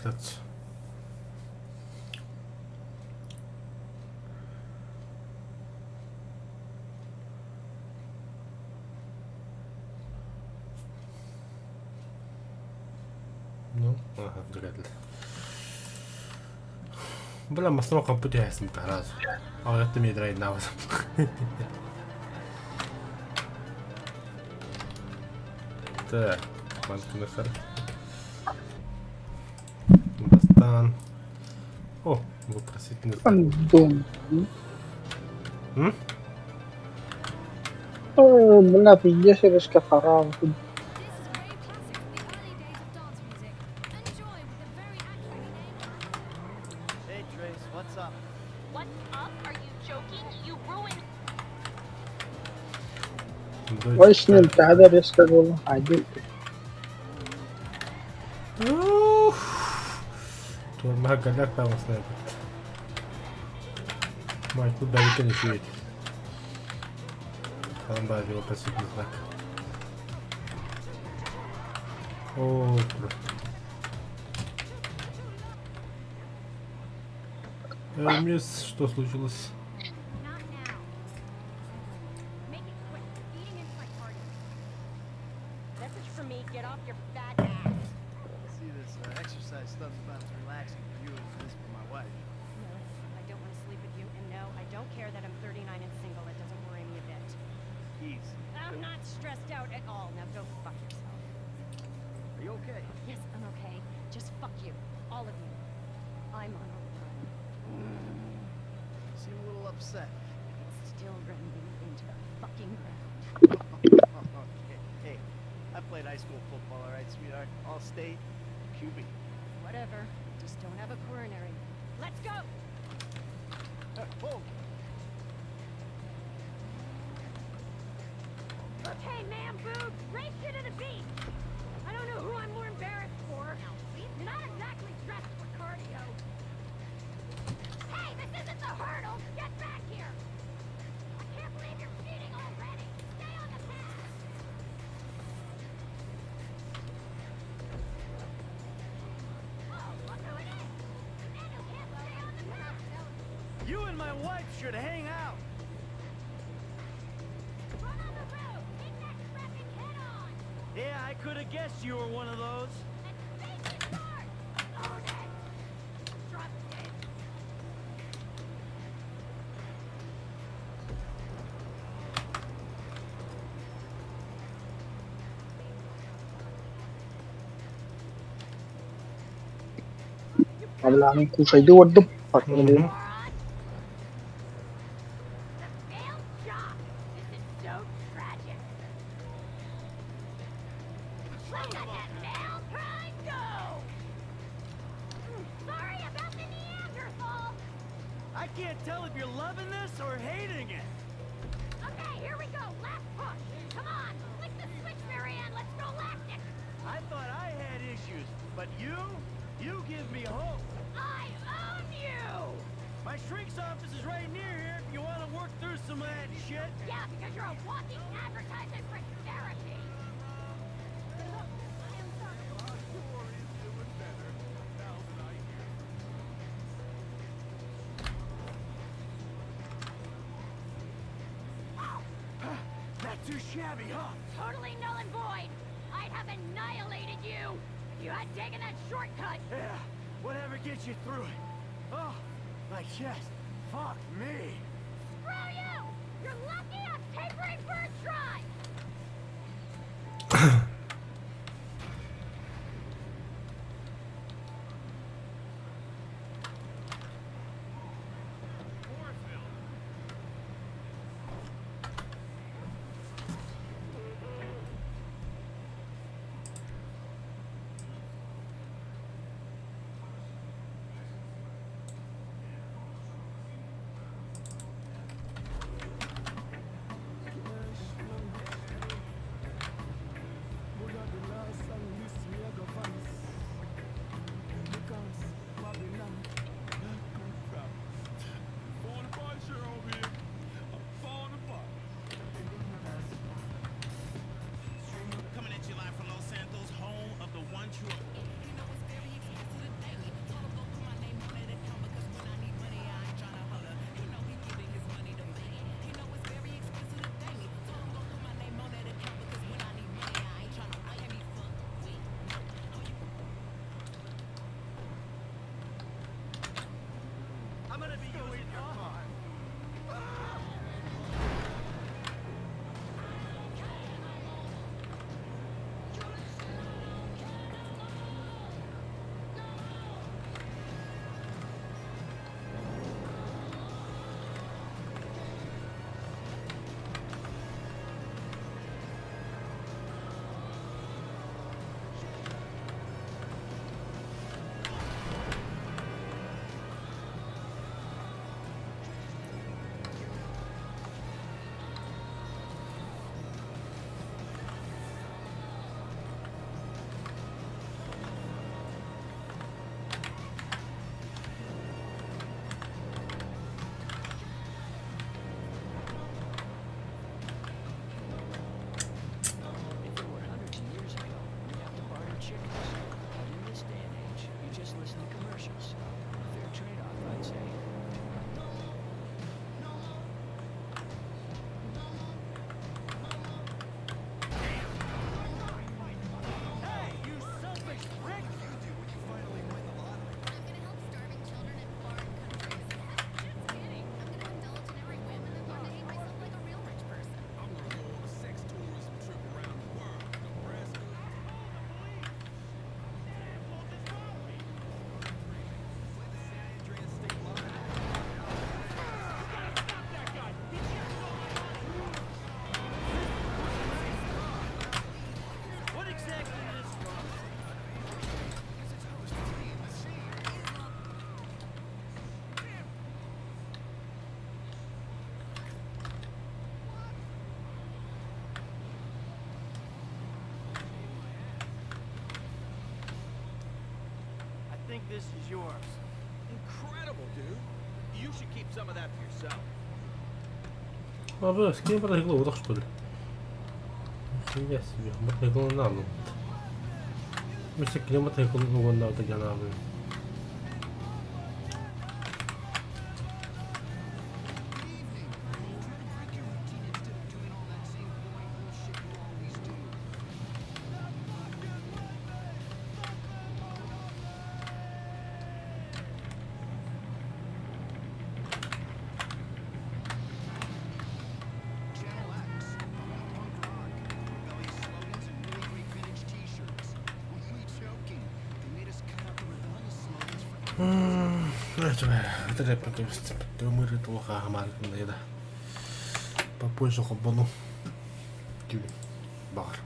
That's no. Тэгэл. Бля, мастер компьютер хайсан гараад. Это мне драйв наваз. Так, манту нахар. Бастан. О, вопросительный знак. Андон. М? Бля, пиздец, eres que haram. Hey Trace, what's up? What's up? Are you joking? You ruined. وإيش نلت هذا ريسك والله عادي. Това ма галяк там снайпер. Майку далеко не светит. Там да, его вопросительный знак. О, Эрмис, что случилось? Not now. Make it quick. Eating into my party. Message for me. Get off your fat ass. See, this exercise stuff's about as relaxing for you as it is for my wife. No, I don't want to sleep with you, and no, I don't care that I'm 39 and single. It doesn't worry me a bit. Easy. I'm not stressed out at all. Now go fuck yourself. Are you okay? Yes, I'm okay. Just fuck you. All of you. I'm on a run. You seem a little upset. It's still running me into the fucking ground. Okay. Hey, I played high school football, all right, sweetheart? All state, QB. Whatever. Just don't have a coronary. Let's go! Whoa! Okay, man, boobs, race you to the beach. I don't know who I'm more embarrassed for. Not exactly dressed for cardio. Hey, this isn't the hurdle. Get back here. I can't believe you're cheating already. Stay on the path. Oh, look who it is. The man who can't stay on the path. You and my wife should hang out. Run on the road. Take that traffic head on. Yeah, I could have guessed you were one of those. And face it hard. Own it. Trust it. Wala nang kusay doon. Fuck Mhm. The failed job. This is so tragic. Let that male pride go. Sorry about the Neanderthal. I can't tell if you're loving this or hating it. Okay, here we go. Last push. Come on. Flick the switch, Marianne. Let's go lactic. I thought I had issues, but you give me hope. I own you. My shrink's office is right near here if you want to work through some of that shit. Yeah, because you're a walking advertisement for therapy. Not too shabby, huh? Totally null and void. I'd have annihilated you if you had taken that shortcut. Yeah, whatever gets you through it. Oh, my chest. Fuck me. Screw you! You're lucky I'm tapering for a try! think this is yours. Incredible, dude. You should keep some of that for yourself. Vabbè, schiena igloo удах шүү дээ. Yes, би хамт иглoo наа. Миск климат иглoo наа гэдэг яна. Это пока мы ритуха хамаркында да. Попозже хобону. Бар.